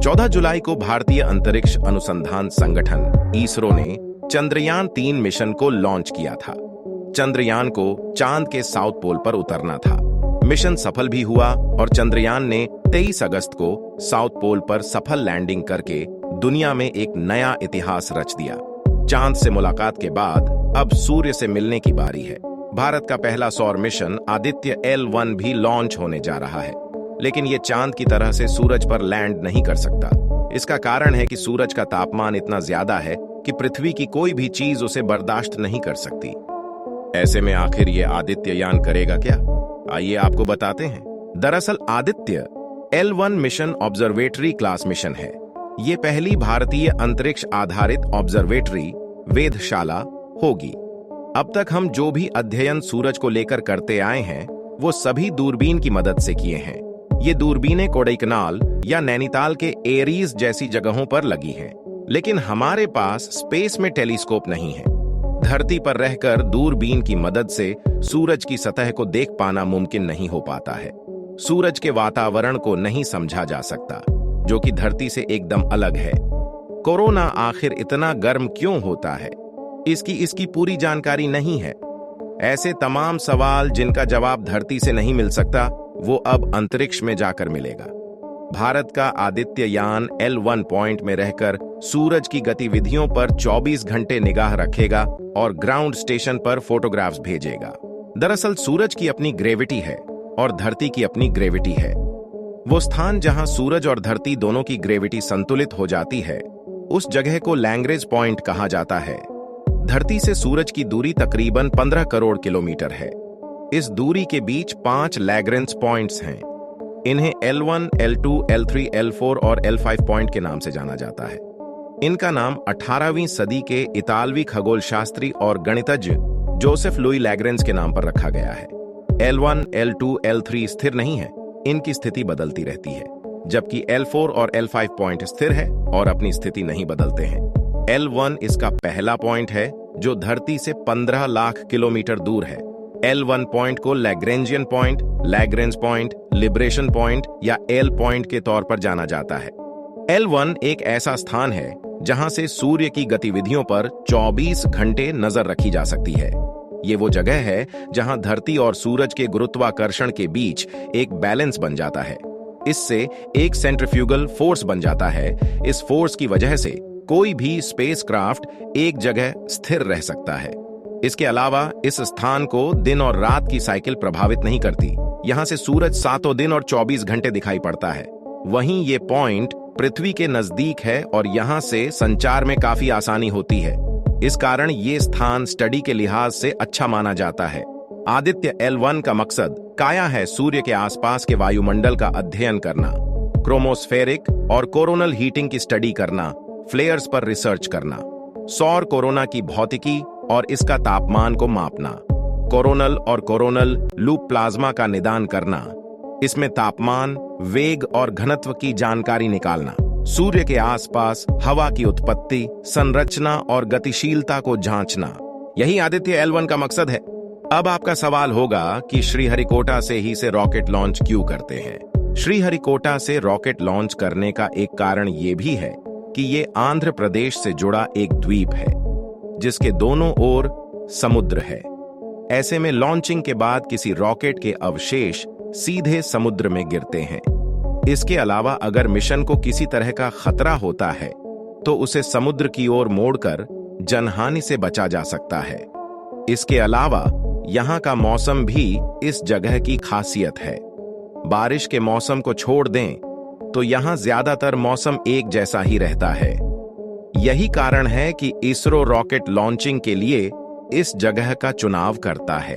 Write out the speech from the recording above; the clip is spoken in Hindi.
14 जुलाई को भारतीय अंतरिक्ष अनुसंधान संगठन इसरो ने चंद्रयान-3 मिशन को लॉन्च किया था। चंद्रयान को चांद के साउथ पोल पर उतरना था। मिशन सफल भी हुआ और चंद्रयान ने 23 अगस्त को साउथ पोल पर सफल लैंडिंग करके दुनिया में एक नया इतिहास रच दिया। चांद से मुलाकात के बाद अब सूर्य से मिलने की बारी है। भारत का पहला सौर मिशन आदित्य L1 भी लॉन्च होने जा रहा है, लेकिन ये चांद की तरह से सूरज पर लैंड नहीं कर सकता। इसका कारण है कि सूरज का तापमान इतना ज्यादा है कि पृथ्वी की कोई भी चीज उसे बर्दाश्त नहीं कर सकती। ऐसे में आखिर ये आदित्य यान करेगा क्या? आइए आपको बताते हैं। दरअसल Aditya L1 mission observatory class mission है। ये पहली भारतीय अंतरिक्ष आधारित ऑब्जर्वेटरी वेधशाला होगी। अब तक हम जो भी अध्ययन सूरज को लेकर करते आए हैं, वो सभी दूरबीन की मदद से किए हैं। ये दूरबीनें कोडाईकनाल या नैनीताल के एरीज जैसी जगहों पर लगी हैं, लेकिन हमारे पास स्पेस में टेलीस्कोप नहीं है। धरती पर रहकर दूरबीन की मदद से सूरज की सतह को देख पाना मुमकिन नहीं हो पाता है। सूरज के वातावरण को नहीं समझा जा सकता, जो कि धरती से एकदम अलग है। कोरोना आखिर इतना गर्म क्यों होता है, इसकी पूरी जानकारी नहीं है। ऐसे तमाम सवाल जिनका जवाब धरती से नहीं मिल सकता, वो अब अंतरिक्ष में जाकर मिलेगा। भारत का आदित्य यान L1 पॉइंट में रहकर सूरज की गतिविधियों पर 24 घंटे निगाह रखेगा और ग्राउंड स्टेशन पर फोटोग्राफ्स भेजेगा। दरअसल सूरज की अपनी ग्रेविटी है और धरती की अपनी ग्रेविटी है। वो स्थान जहां सूरज और धरती दोनों की ग्रेविटी संतुलित हो जाती है, उस जगह को लैग्रेंज पॉइंट कहा जाता है। धरती से सूरज की दूरी तकरीबन 15 करोड़ किलोमीटर है। इस दूरी के बीच 5 लैग्रेंज पॉइंट्स हैं। इन्हें L1, L2, L3, L4 और L5 पॉइंट के नाम से जाना जाता है। इनका नाम 18वीं सदी के इतालवी खगोल शास्त्री और गणितज्ञ जोसेफ लुई लैग्रेंज के नाम पर रखा गया है। L1, L2, L3 स्थिर नहीं है, इनकी स्थिति बदलती रहती है, जबकि L4 और L5 पॉइंट स्थिर है और अपनी स्थिति नहीं बदलते हैं। L1 इसका पहला पॉइंट है जो धरती से 15 लाख किलोमीटर दूर है। L1 पॉइंट को Lagrangian point, Lagrange point, liberation point या L पॉइंट के तौर पर जाना जाता है। L1 एक ऐसा स्थान है जहां से सूर्य की गतिविधियों पर 24 घंटे नजर रखी जा सकती है। ये वो जगह है जहां धरती और सूरज के गुरुत्वाकर्षण के बीच एक बैलेंस बन जाता है। इससे एक सेंट्रीफ्यूगल फोर्स बन जाता है। इस फोर्स की वजह से कोई भी स्पेसक्राफ्ट एक जगह स्थिर रह सकता है। इसके अलावा इस स्थान को दिन और रात की साइकिल प्रभावित नहीं करती। यहां से सूरज 7 दिन और 24 घंटे दिखाई पड़ता है। वहीं ये पॉइंट पृथ्वी के नजदीक है और यहां से संचार में काफी आसानी होती है। इस कारण ये स्थान स्टडी के लिहाज से अच्छा माना जाता है। आदित्य L1 का मकसद काया है सूर्य के आसपास के वायुमंडल का अध्ययन करना, क्रोमोस्फेरिक और कोरोनल हीटिंग की स्टडी करना, फ्लेयर्स पर रिसर्च करना, सौर कोरोना की भौतिकी और इसका तापमान को मापना, कोरोनल और कोरोनल लूप प्लाज्मा का निदान करना, इसमें तापमान, वेग और घनत्व की जानकारी निकालना, सूर्य के आसपास हवा की उत्पत्ति, संरचना और गतिशीलता को जांचना। यही आदित्य L1 का मकसद है। अब आपका सवाल होगा कि श्रीहरिकोटा से ही से रॉकेट लॉन्च क्यों करते हैं? श्रीहरिकोटा से रॉकेट लॉन्च करने का एक कारण ये भी है कि ये आंध्र प्रदेश से जुड़ा एक द्वीप है, जिसके दोनों ओर समुद्र है। ऐसे में लॉन्चिंग के बाद किसी रॉकेट के अवशेष सीधे समुद्र में गिरते हैं। इसके अलावा अगर मिशन को किसी तरह का खतरा होता है, तो उसे समुद्र की ओर मोड़कर जनहानि से बचा जा सकता है। इसके अलावा यहाँ का मौसम भी इस जगह की खासियत है। बारिश के मौसम को छोड़ दें तो यहाँ ज्यादातर मौसम एक जैसा ही रहता है। यही कारण है कि इसरो रॉकेट लॉन्चिंग के लिए इस जगह का चुनाव करता है।